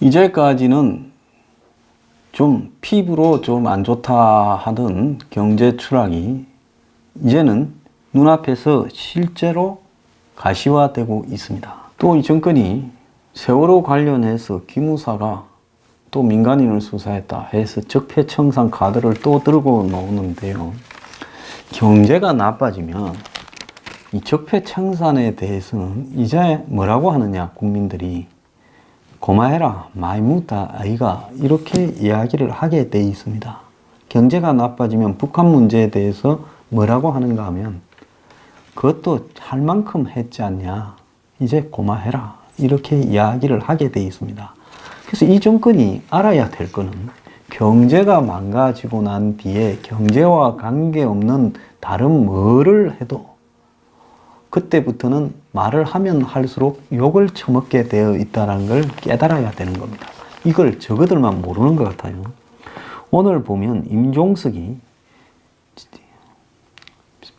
이제까지는 좀 피부로 좀 안 좋다 하던 경제 추락이 이제는 눈앞에서 실제로 가시화되고 있습니다. 또 이 정권이 세월호 관련해서 기무사가 또 민간인을 수사했다 해서 적폐청산 카드를 또 들고 나오는데요. 경제가 나빠지면 이 적폐청산에 대해서는 이제 뭐라고 하느냐, 국민들이 고마해라, 많이 묻다 아이가, 이렇게 이야기를 하게 돼 있습니다. 경제가 나빠지면 북한 문제에 대해서 뭐라고 하는가 하면 그것도 할 만큼 했지 않냐, 이제 고마해라, 이렇게 이야기를 하게 돼 있습니다. 그래서 이 정권이 알아야 될 거는 경제가 망가지고 난 뒤에 경제와 관계없는 다른 뭐를 해도 그때부터는 말을 하면 할수록 욕을 처먹게 되어 있다는 걸 깨달아야 되는 겁니다. 이걸 저거들만 모르는 것 같아요. 오늘 보면 임종석이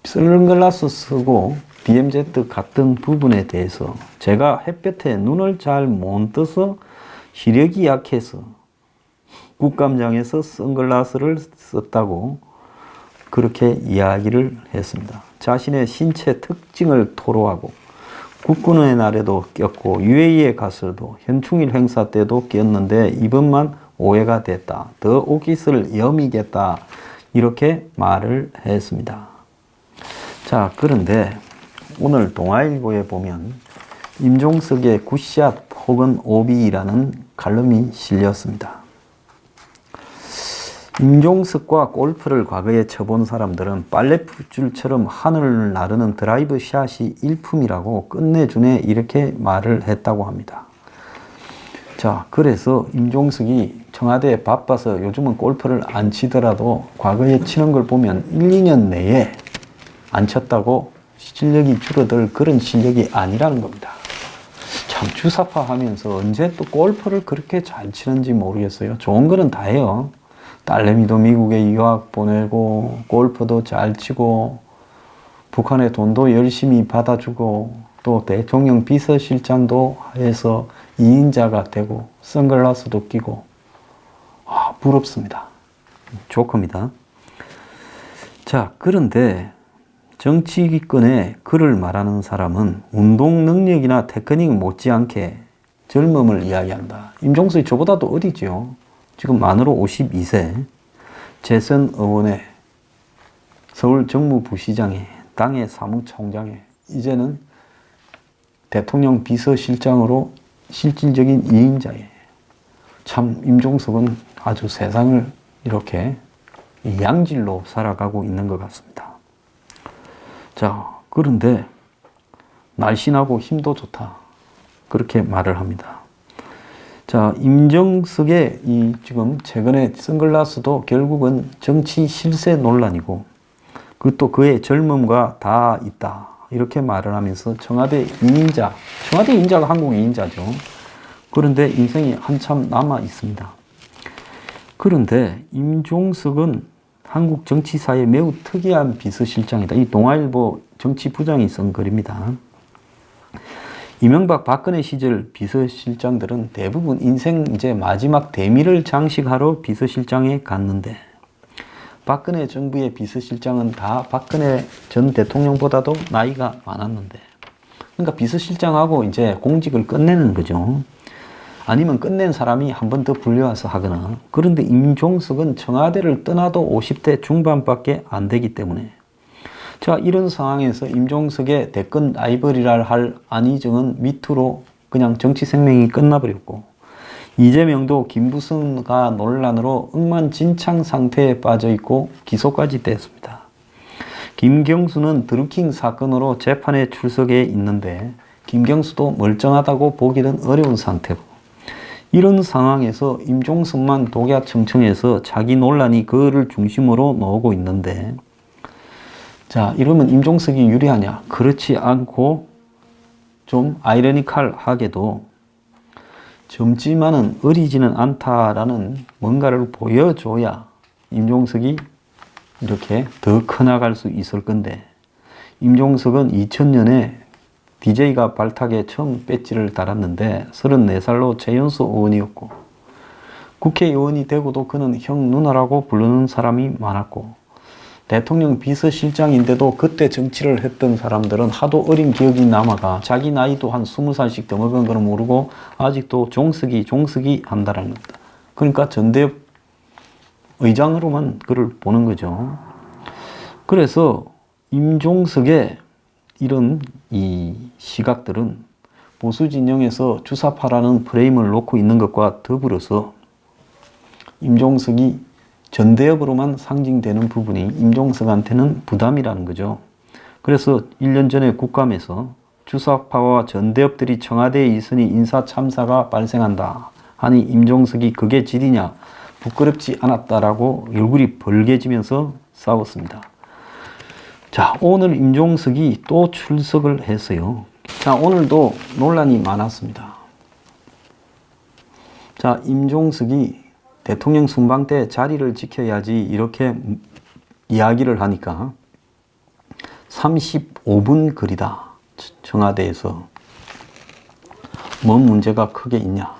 선글라스 쓰고 BMZ 같은 부분에 대해서 제가 햇볕에 눈을 잘 못 떠서 시력이 약해서 국감장에서 선글라스를 썼다고 그렇게 이야기를 했습니다. 자신의 신체 특징을 토로하고 국군의 날에도 꼈고 UAE에 갔어도 현충일 행사 때도 꼈는데 이번만 오해가 됐다. 더 옷깃을 여미겠다. 이렇게 말을 했습니다. 자, 그런데 오늘 동아일보에 보면 임종석의 굿샷 혹은 오비라는 칼럼이 실렸습니다. 임종석과 골프를 과거에 쳐본 사람들은 빨래줄처럼 하늘을 나르는 드라이브 샷이 일품이라고 끝내주네, 이렇게 말을 했다고 합니다. 자, 그래서 임종석이 청와대에 바빠서 요즘은 골프를 안 치더라도 과거에 치는 걸 보면 1, 2년 내에 안 쳤다고 실력이 줄어들 그런 실력이 아니라는 겁니다. 참 주사파 하면서 언제 또 골프를 그렇게 잘 치는지 모르겠어요. 좋은 거는 다 해요. 딸내미도 미국에 유학 보내고 골프도 잘 치고 북한의 돈도 열심히 받아주고 또 대통령 비서실장도 해서 2인자가 되고 선글라스도 끼고, 부럽습니다. 좋습니다. 자, 그런데 정치기권에 글을 말하는 사람은 운동 능력이나 테크닉 못지않게 젊음을 이야기한다. 임종석이 저보다도 어리죠. 지금 만으로 52세, 재선 의원에, 서울 정무부시장에, 당의 사무총장에, 이제는 대통령 비서실장으로 실질적인 2인자에, 참 임종석은 아주 세상을 이렇게 양질로 살아가고 있는 것 같습니다. 자, 그런데 날씬하고 힘도 좋다, 그렇게 말을 합니다. 자, 임종석의 이 지금 최근에 선글라스도 결국은 정치 실세 논란이고, 그것도 그의 젊음과 다 있다, 이렇게 말을 하면서 청와대 2인자, 청와대 2인자가 한국 2인자죠. 그런데 인생이 한참 남아 있습니다. 그런데 임종석은 한국 정치사에 매우 특이한 비서실장이다. 이 동아일보 정치부장이 쓴 글입니다. 이명박 박근혜 시절 비서실장들은 대부분 인생 이제 마지막 대미를 장식하러 비서실장에 갔는데, 박근혜 정부의 비서실장은 다 박근혜 전 대통령보다도 나이가 많았는데, 그러니까 비서실장하고 이제 공직을 끝내는 거죠. 아니면 끝낸 사람이 한 번 더 불려와서 하거나. 그런데 임종석은 청와대를 떠나도 50대 중반밖에 안 되기 때문에, 자, 이런 상황에서 임종석의 대권 라이벌이라 할 안희정은 밑으로 그냥 정치 생명이 끝나버렸고, 이재명도 김부선가 논란으로 엉망진창 상태에 빠져 있고 기소까지 됐습니다. 김경수는 드루킹 사건으로 재판에 출석해 있는데 김경수도 멀쩡하다고 보기는 어려운 상태고, 이런 상황에서 임종석만 독야청청해서 자기 논란이 그를 중심으로 나오고 있는데, 자, 이러면 임종석이 유리하냐? 그렇지 않고 좀 아이러니컬하게도 젊지만은 어리지는 않다라는 뭔가를 보여줘야 임종석이 이렇게 더 커나갈 수 있을 건데, 임종석은 2000년에 DJ가 발탁에 처음 배지를 달았는데 34살로 최연소 의원이었고 국회의원이 되고도 그는 형 누나라고 부르는 사람이 많았고 대통령 비서실장인데도 그때 정치를 했던 사람들은 하도 어린 기억이 남아가 자기 나이도 한 20살씩 더 먹은 거는 모르고 아직도 종석이 한다라는 겁니다. 그러니까 전대협 의장으로만 그를 보는 거죠. 그래서 임종석의 이런 이 시각들은 보수 진영에서 주사파라는 프레임을 놓고 있는 것과 더불어서 임종석이 전대협으로만 상징되는 부분이 임종석한테는 부담이라는 거죠. 그래서 1년 전에 국감에서 주사파와 전대협들이 청와대에 있으니 인사 참사가 발생한다 하니 임종석이 그게 질이냐 부끄럽지 않았다라고 얼굴이 벌개지면서 싸웠습니다. 자, 오늘 임종석이 또 출석을 했어요. 자, 오늘도 논란이 많았습니다. 자, 임종석이 대통령 순방 때 자리를 지켜야지 이렇게 이야기를 하니까 35분 거리다. 청와대에서. 뭔 문제가 크게 있냐.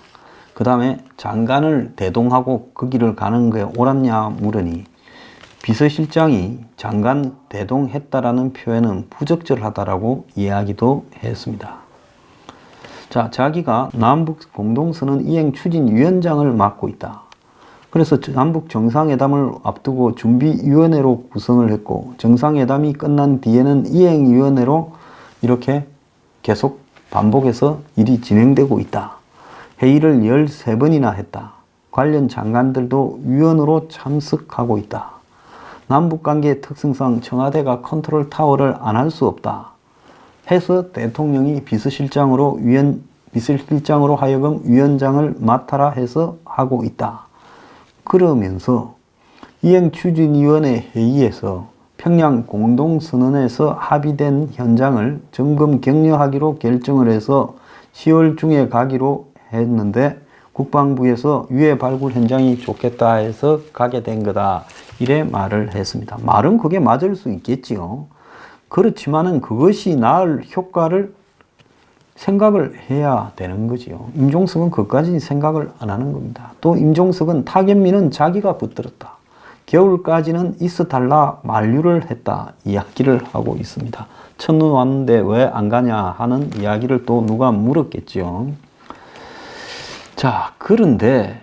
그 다음에 장관을 대동하고 그 길을 가는 게 옳았냐 물으니 비서실장이 장관 대동했다라는 표현은 부적절하다라고 이야기도 했습니다. 자, 자기가 남북 공동선언 이행 추진위원장을 맡고 있다. 그래서 남북 정상회담을 앞두고 준비위원회로 구성을 했고 정상회담이 끝난 뒤에는 이행위원회로 이렇게 계속 반복해서 일이 진행되고 있다. 회의를 13번이나 했다. 관련 장관들도 위원으로 참석하고 있다. 남북관계 특성상 청와대가 컨트롤 타워를 안 할 수 없다. 해서 대통령이 비서실장으로 하여금 위원장을 맡아라 해서 하고 있다. 그러면서 이행추진위원회 회의에서 평양 공동선언에서 합의된 현장을 점검 격려하기로 결정을 해서 10월 중에 가기로 했는데 국방부에서 유해 발굴 현장이 좋겠다 해서 가게 된 거다. 이래 말을 했습니다. 말은 그게 맞을 수 있겠지요. 그렇지만은 그것이 낳을 효과를 생각을 해야 되는 거지요. 임종석은 그것까지 생각을 안 하는 겁니다. 또 임종석은 타겟민은 자기가 붙들었다. 겨울까지는 있어 달라 만류를 했다. 이야기를 하고 있습니다. 첫눈 왔는데 왜 안 가냐 하는 이야기를 또 누가 물었겠지요. 자, 그런데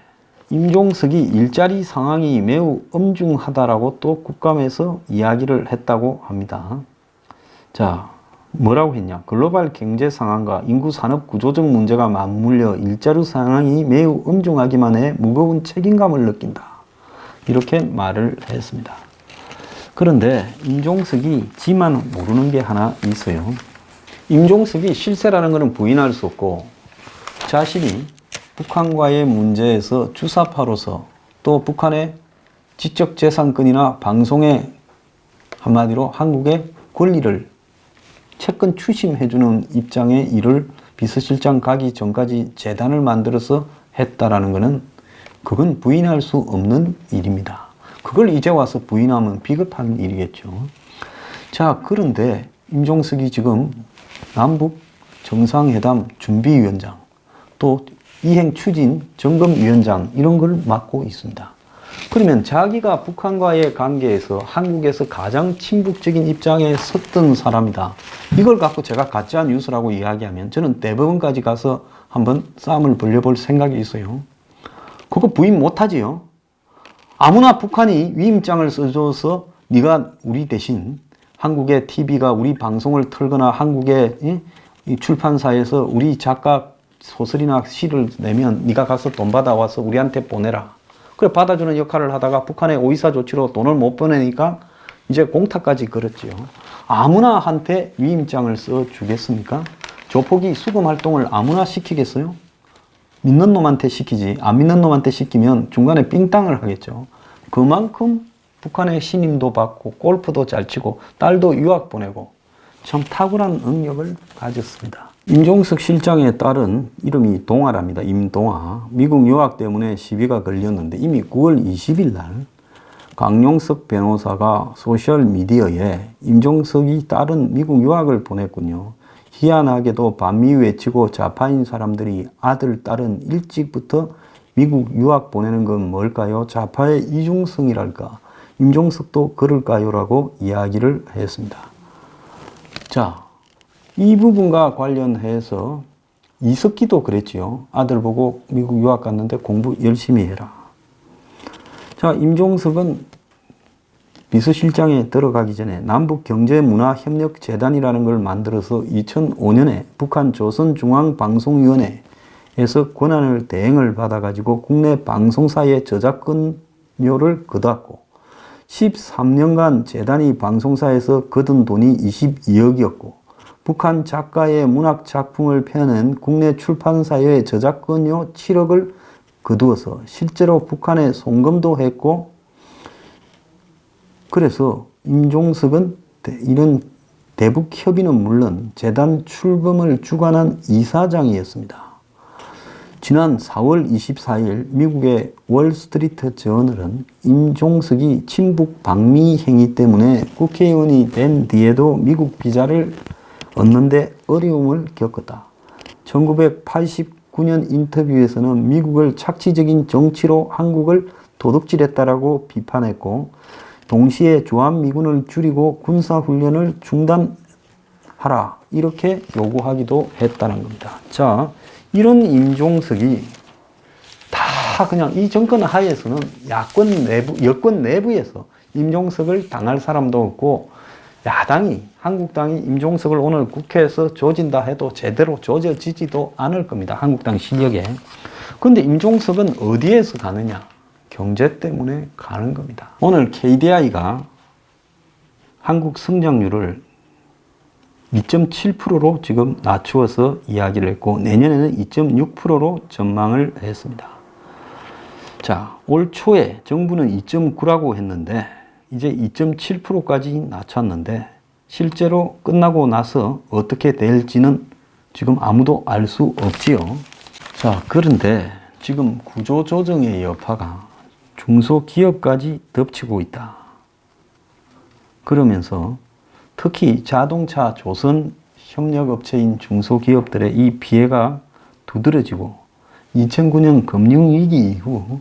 임종석이 일자리 상황이 매우 엄중하다라고 또 국감에서 이야기를 했다고 합니다. 자, 뭐라고 했냐? 글로벌 경제 상황과 인구 산업 구조적 문제가 맞물려 일자리 상황이 매우 엄중하기만 해 무거운 책임감을 느낀다. 이렇게 말을 했습니다. 그런데 임종석이 지만 모르는 게 하나 있어요. 임종석이 실세라는 것은 부인할 수 없고 자신이 북한과의 문제에서 주사파로서 또 북한의 지적재산권이나 방송의 한마디로 한국의 권리를 채권 추심해주는 입장의 일을 비서실장 가기 전까지 재단을 만들어서 했다라는 것은 그건 부인할 수 없는 일입니다. 그걸 이제 와서 부인하면 비겁한 일이겠죠. 자, 그런데 임종석이 지금 남북 정상회담 준비위원장 또 이행추진 점검위원장 이런 걸 맡고 있습니다. 그러면 자기가 북한과의 관계에서 한국에서 가장 친북적인 입장에 섰던 사람이다. 이걸 갖고 제가 가짜 뉴스라고 이야기하면 저는 대법원까지 가서 한번 싸움을 벌려볼 생각이 있어요. 그거 부인 못하지요. 아무나 북한이 위임장을 써줘서 네가 우리 대신 한국의 TV가 우리 방송을 틀거나 한국의 이 출판사에서 우리 작가 소설이나 시를 내면 네가 가서 돈 받아와서 우리한테 보내라. 그래 받아주는 역할을 하다가 북한의 오이사 조치로 돈을 못 보내니까 이제 공탁까지 걸었지요. 아무나 한테 위임장을 써주겠습니까? 조폭이 수금 활동을 아무나 시키겠어요? 믿는 놈한테 시키지. 안 믿는 놈한테 시키면 중간에 삥땅을 하겠죠. 그만큼 북한의 신임도 받고 골프도 잘 치고 딸도 유학 보내고 참 탁월한 능력을 가졌습니다. 임종석 실장의 딸은 이름이 동아랍니다. 임동아. 미국 유학 때문에 시비가 걸렸는데 이미 9월 20일 날 강용석 변호사가 소셜미디어에 임종석이 딸은 미국 유학을 보냈군요. 희한하게도 반미 외치고 좌파인 사람들이 아들, 딸은 일찍부터 미국 유학 보내는 건 뭘까요? 좌파의 이중성이랄까? 임종석도 그럴까요? 라고 이야기를 했습니다. 자, 이 부분과 관련해서 이석기도 그랬지요. 아들 보고 미국 유학 갔는데 공부 열심히 해라. 자, 임종석은 비서실장에 들어가기 전에 남북경제문화협력재단이라는 걸 만들어서 2005년에 북한 조선중앙방송위원회에서 권한을 대행을 받아가지고 국내 방송사의 저작권료를 거두었고 13년간 재단이 방송사에서 거둔 돈이 22억이었고 북한 작가의 문학작품을 펴낸 국내 출판사의 저작권료 7억을 거두어서 실제로 북한에 송금도 했고 그래서 임종석은 이런 대북협의는 물론 재단 출범을 주관한 이사장이었습니다. 지난 4월 24일 미국의 월스트리트 저널은 임종석이 친북 방미 행위 때문에 국회의원이 된 뒤에도 미국 비자를 얻는데 어려움을 겪었다. 1989년 인터뷰에서는 미국을 착취적인 정치로 한국을 도둑질했다라고 비판했고 동시에 주한미군을 줄이고 군사훈련을 중단하라 이렇게 요구하기도 했다는 겁니다. 자, 이런 임종석이 다 그냥 이 정권 하에서는 여권 내부에서 임종석을 당할 사람도 없고 야당이 한국당이 임종석을 오늘 국회에서 조진다 해도 제대로 조져지지도 않을 겁니다. 한국당 실력에. 그런데 임종석은 어디에서 가느냐? 경제 때문에 가는 겁니다. 오늘 KDI가 한국 성장률을 2.7%로 지금 낮추어서 이야기를 했고 내년에는 2.6%로 전망을 했습니다. 자, 올 초에 정부는 2.9라고 했는데 이제 2.7%까지 낮췄는데 실제로 끝나고 나서 어떻게 될지는 지금 아무도 알 수 없지요. 자, 그런데 지금 구조조정의 여파가 중소기업까지 덮치고 있다. 그러면서 특히 자동차 조선 협력업체인 중소기업들의 이 피해가 두드러지고 2009년 금융위기 이후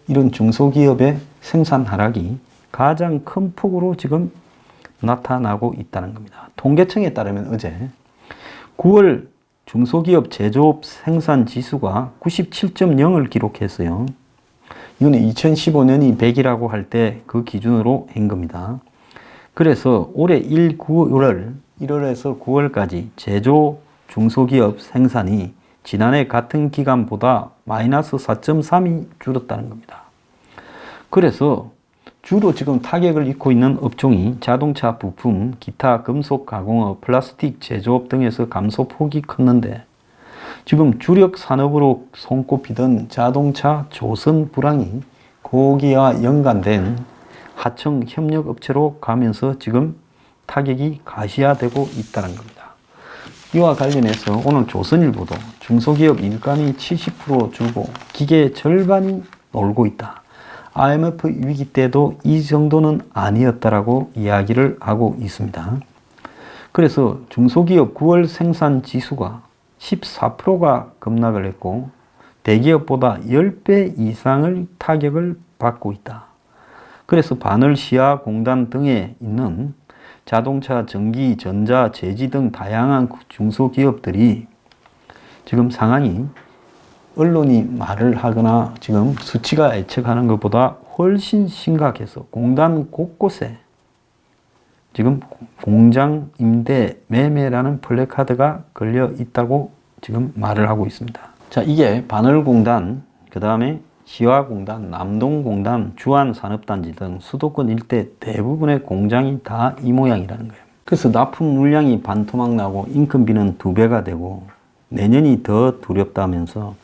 이런 중소기업의 생산 하락이 가장 큰 폭으로 지금 나타나고 있다는 겁니다. 통계청에 따르면 어제 9월 중소기업 제조업 생산 지수가 97.0을 기록했어요. 이거는 2015년이 100이라고 할 때 그 기준으로 한 겁니다. 그래서 올해 1월에서 9월까지 제조 중소기업 생산이 지난해 같은 기간보다 마이너스 4.3이 줄었다는 겁니다. 그래서 주로 지금 타격을 입고 있는 업종이 자동차 부품, 기타 금속 가공업, 플라스틱 제조업 등에서 감소폭이 컸는데 지금 주력 산업으로 손꼽히던 자동차 조선 불황이 거기와 연관된 하청 협력업체로 가면서 지금 타격이 가시화되고 있다는 겁니다. 이와 관련해서 오늘 조선일보도 중소기업 일감이 70% 줄고 기계 절반이 놀고 있다. IMF 위기 때도 이 정도는 아니었다라고 이야기를 하고 있습니다. 그래서 중소기업 9월 생산 지수가 14%가 급락을 했고 대기업보다 10배 이상의 타격을 받고 있다. 그래서 바늘 시야공단 등에 있는 자동차, 전기, 전자, 제지 등 다양한 중소기업들이 지금 상황이 언론이 말을 하거나 지금 수치가 예측하는 것보다 훨씬 심각해서 공단 곳곳에 지금 공장 임대 매매라는 플래카드가 걸려 있다고 지금 말을 하고 있습니다. 자, 이게 바늘공단, 그 다음에 시화공단, 남동공단, 주안산업단지 등 수도권 일대 대부분의 공장이 다 이 모양이라는 거예요. 그래서 납품 물량이 반토막 나고 인건비는 2배가 되고 내년이 더 두렵다면서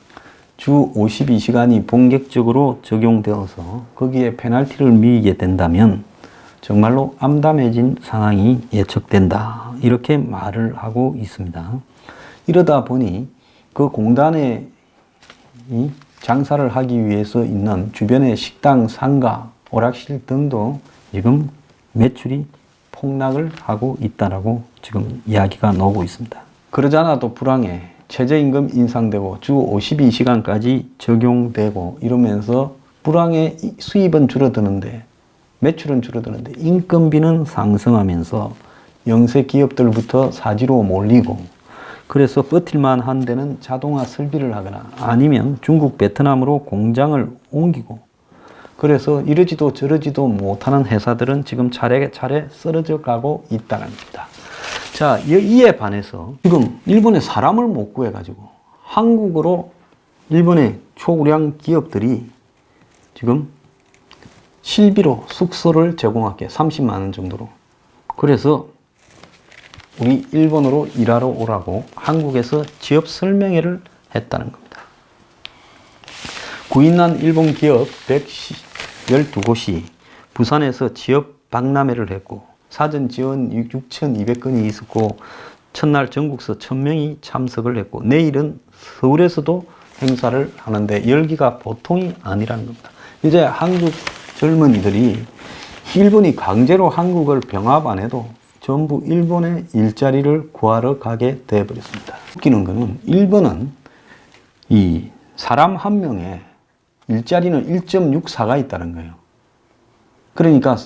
주 52시간이 본격적으로 적용되어서 거기에 페널티를 미게 된다면 정말로 암담해진 상황이 예측된다. 이렇게 말을 하고 있습니다. 이러다 보니 그 공단에 장사를 하기 위해서 있는 주변의 식당, 상가, 오락실 등도 지금 매출이 폭락을 하고 있다라고 지금 이야기가 나오고 있습니다. 그러지 않아도 불황에 최저임금 인상되고 주 52시간까지 적용되고 이러면서 불황의 수입은 줄어드는데 매출은 줄어드는데 인건비는 상승하면서 영세 기업들부터 사지로 몰리고 그래서 버틸만 한 데는 자동화 설비를 하거나 아니면 중국 베트남으로 공장을 옮기고 그래서 이러지도 저러지도 못하는 회사들은 지금 차례차례 쓰러져 가고 있다는 겁니다. 자, 이에 반해서 지금 일본에 사람을 못 구해가지고 한국으로 일본의 초우량 기업들이 지금 실비로 숙소를 제공할게 30만 원 정도로. 그래서 우리 일본으로 일하러 오라고 한국에서 취업 설명회를 했다는 겁니다. 구인난 일본 기업 112곳이 부산에서 취업 박람회를 했고 사전 지원 6,200건이 있었고 첫날 전국서 1,000명이 참석을 했고 내일은 서울에서도 행사를 하는데 열기가 보통이 아니라는 겁니다. 이제 한국 젊은이들이 일본이 강제로 한국을 병합 안 해도 전부 일본에 일자리를 구하러 가게 되어버렸습니다. 웃기는 거는 일본은 이 사람 한 명에 일자리는 1.64가 있다는 거예요. 그러니까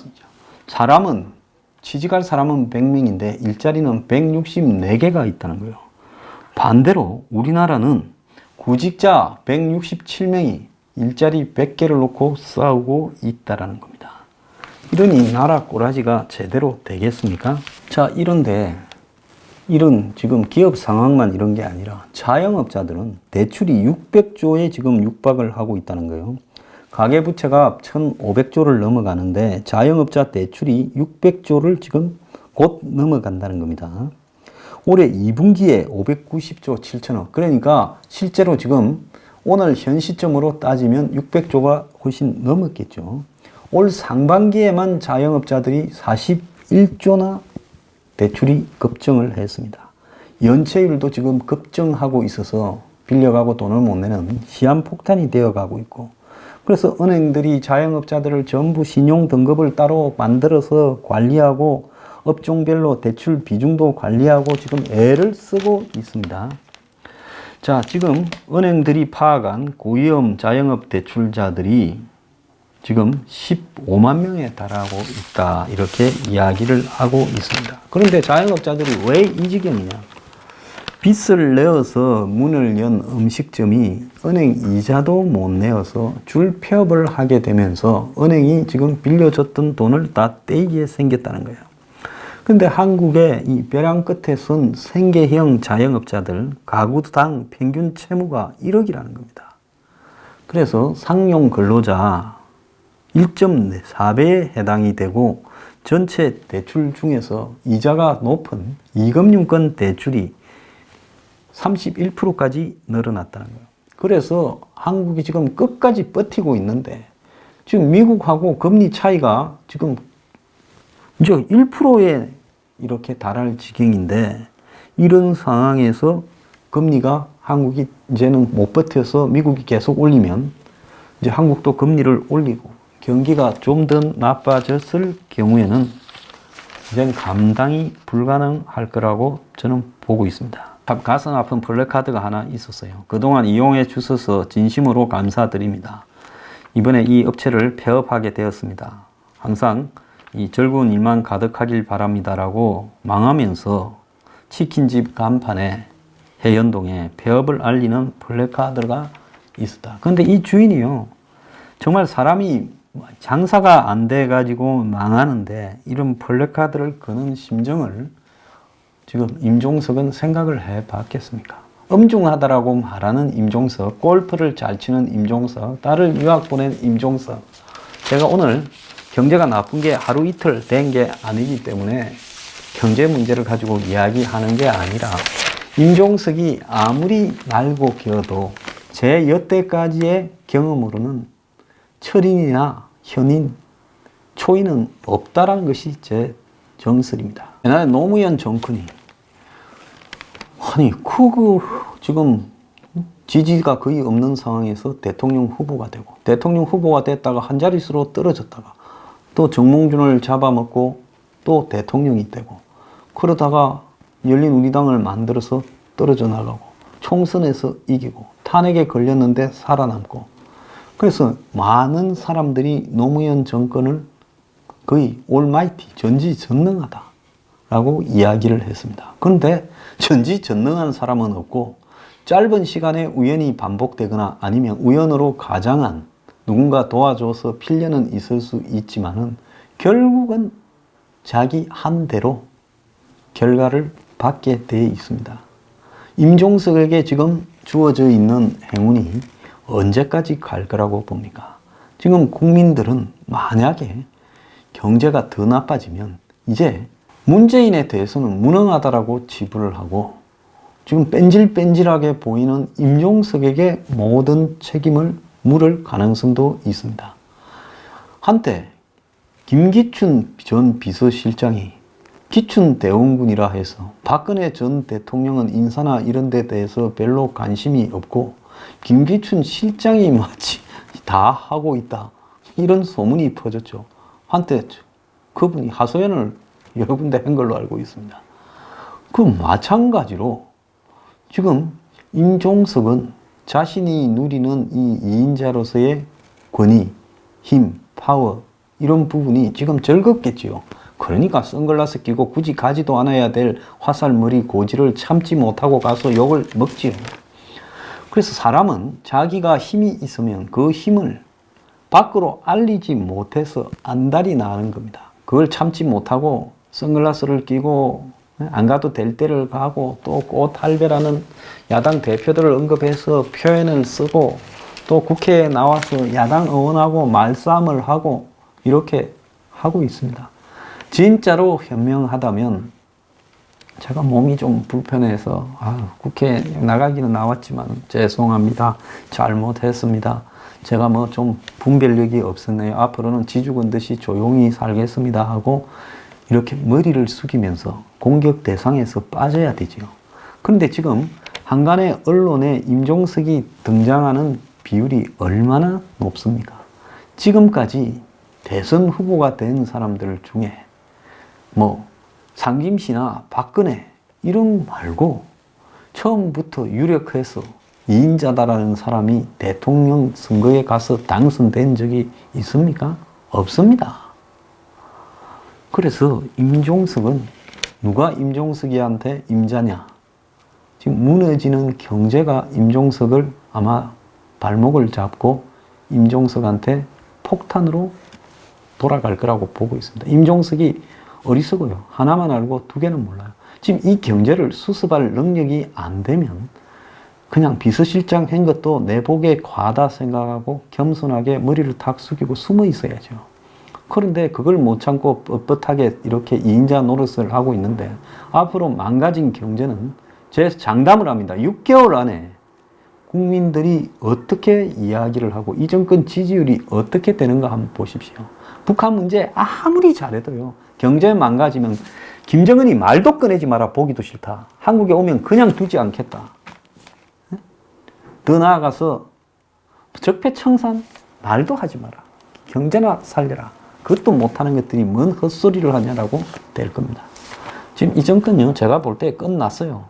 취직할 사람은 100명인데 일자리는 164개가 있다는 거예요. 반대로 우리나라는 구직자 167명이 일자리 100개를 놓고 싸우고 있다는 겁니다. 이러니 나라 꼬라지가 제대로 되겠습니까? 자, 이런데 이런 지금 기업 상황만 이런 게 아니라 자영업자들은 대출이 600조에 지금 육박을 하고 있다는 거예요. 가계부채가 1,500조를 넘어가는데 자영업자 대출이 600조를 지금 곧 넘어간다는 겁니다. 올해 2분기에 590조 7천억. 그러니까 실제로 지금 오늘 현 시점으로 따지면 600조가 훨씬 넘었겠죠. 올 상반기에만 자영업자들이 41조나 대출이 급증을 했습니다. 연체율도 지금 급증하고 있어서 빌려가고 돈을 못 내는 시한폭탄이 되어가고 있고 그래서 은행들이 자영업자들을 전부 신용 등급을 따로 만들어서 관리하고 업종별로 대출 비중도 관리하고 지금 애를 쓰고 있습니다. 자, 지금 은행들이 파악한 고위험 자영업 대출자들이 지금 15만 명에 달하고 있다. 이렇게 이야기를 하고 있습니다. 그런데 자영업자들이 왜 이 지경이냐? 빚을 내어서 문을 연 음식점이 은행 이자도 못 내어서 줄 폐업을 하게 되면서 은행이 지금 빌려줬던 돈을 다 떼이게 생겼다는 거예요. 근데 한국의 이 벼랑 끝에 선 생계형 자영업자들 가구당 평균 채무가 1억이라는 겁니다. 그래서 상용 근로자 1.4배에 해당이 되고 전체 대출 중에서 이자가 높은 이금융권 대출이 31%까지 늘어났다는 거예요. 그래서 한국이 지금 끝까지 버티고 있는데 지금 미국하고 금리 차이가 지금 이제 1%에 이렇게 달할 지경인데 이런 상황에서 금리가 한국이 이제는 못 버텨서 미국이 계속 올리면 이제 한국도 금리를 올리고 경기가 좀 더 나빠졌을 경우에는 이제는 감당이 불가능할 거라고 저는 보고 있습니다. 가슴 아픈 플래카드가 하나 있었어요. 그동안 이용해 주셔서 진심으로 감사드립니다. 이번에 이 업체를 폐업하게 되었습니다. 항상 이 즐거운 일만 가득하길 바랍니다라고 망하면서 치킨집 간판에 해연동에 폐업을 알리는 플래카드가 있었다. 그런데 이 주인이요, 정말 사람이 장사가 안 돼 가지고 망하는데 이런 플래카드를 거는 심정을 지금 임종석은 생각을 해 봤겠습니까? 엄중하다라고 말하는 임종석, 골프를 잘 치는 임종석, 딸을 유학 보낸 임종석. 제가 오늘 경제가 나쁜 게 하루 이틀 된 게 아니기 때문에 경제 문제를 가지고 이야기하는 게 아니라 임종석이 아무리 날고 기어도 제 여태까지의 경험으로는 철인이나 현인, 초인은 없다라는 것이 제 정설입니다. 옛날에 노무현 정권이 아니 지금 지지가 거의 없는 상황에서 대통령 후보가 되고 대통령 후보가 됐다가 한 자릿수로 떨어졌다가 또 정몽준을 잡아먹고 또 대통령이 되고 그러다가 열린우리당을 만들어서 떨어져 나가고 총선에서 이기고 탄핵에 걸렸는데 살아남고 그래서 많은 사람들이 노무현 정권을 거의 올마이티, 전지전능하다라고 이야기를 했습니다. 그런데 전지전능한 사람은 없고 짧은 시간에 우연히 반복되거나 아니면 우연으로 가장한 누군가 도와줘서 필려는 있을 수 있지만은 결국은 자기 한 대로 결과를 받게 되어 있습니다. 임종석에게 지금 주어져 있는 행운이 언제까지 갈 거라고 봅니까? 지금 국민들은 만약에 경제가 더 나빠지면 이제 문재인에 대해서는 무능하다라고 치부를 하고 지금 뺀질뺀질하게 보이는 임종석에게 모든 책임을 물을 가능성도 있습니다. 한때 김기춘 전 비서실장이 기춘대원군이라 해서 박근혜 전 대통령은 인사나 이런 데 대해서 별로 관심이 없고 김기춘 실장이 마치 다 하고 있다. 이런 소문이 퍼졌죠. 한때 그분이 하소연을 여러 군데 한 걸로 알고 있습니다. 그 마찬가지로 지금 임종석은 자신이 누리는 이 2인자로서의 권위, 힘, 파워 이런 부분이 지금 즐겁겠지요. 그러니까 선글라스 끼고 굳이 가지도 않아야 될 화살머리 고지를 참지 못하고 가서 욕을 먹지요. 그래서 사람은 자기가 힘이 있으면 그 힘을 밖으로 알리지 못해서 안달이 나는 겁니다. 그걸 참지 못하고 선글라스를 끼고 안 가도 될 때를 가고 또 꽃할배라는 야당 대표들을 언급해서 표현을 쓰고 또 국회에 나와서 야당 의원하고 말싸움을 하고 이렇게 하고 있습니다. 진짜로 현명하다면 제가 몸이 좀 불편해서 국회에 나가기는 나왔지만 죄송합니다. 잘못했습니다. 제가 뭐 좀 분별력이 없었네요. 앞으로는 지죽은 듯이 조용히 살겠습니다 하고 이렇게 머리를 숙이면서 공격 대상에서 빠져야 되죠. 그런데 지금 한간의 언론에 임종석이 등장하는 비율이 얼마나 높습니까? 지금까지 대선 후보가 된 사람들 중에 뭐 상김씨나 박근혜 이런 말고 처음부터 유력해서 2인자다라는 사람이 대통령 선거에 가서 당선된 적이 있습니까? 없습니다. 그래서 임종석은 누가 임종석이한테 임자냐? 지금 무너지는 경제가 임종석을 아마 발목을 잡고 임종석한테 폭탄으로 돌아갈 거라고 보고 있습니다. 임종석이 어리석어요. 하나만 알고 두 개는 몰라요. 지금 이 경제를 수습할 능력이 안 되면 그냥 비서실장 한 것도 내복에 과다 생각하고 겸손하게 머리를 탁 숙이고 숨어 있어야죠. 그런데 그걸 못 참고 뻣뻣하게 이렇게 2인자 노릇을 하고 있는데 앞으로 망가진 경제는 제 장담을 합니다. 6개월 안에 국민들이 어떻게 이야기를 하고 이 정권 지지율이 어떻게 되는가 한번 보십시오. 북한 문제 아무리 잘해도요. 경제 망가지면 김정은이 말도 꺼내지 마라 보기도 싫다. 한국에 오면 그냥 두지 않겠다. 더 나아가서 적폐청산 말도 하지 마라. 경제나 살려라. 그것도 못하는 것들이 뭔 헛소리를 하냐라고 될 겁니다. 지금 이 정권요 제가 볼 때 끝났어요.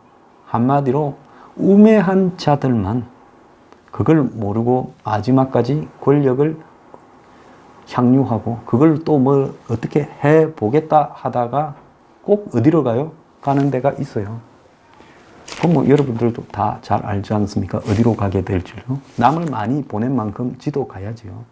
한마디로 우매한 자들만 그걸 모르고 마지막까지 권력을 향유하고 그걸 또 뭐 어떻게 해보겠다 하다가 꼭 어디로 가요? 가는 데가 있어요. 그럼 뭐 여러분들도 다 잘 알지 않습니까? 어디로 가게 될 줄요? 남을 많이 보낸 만큼 지도 가야지요.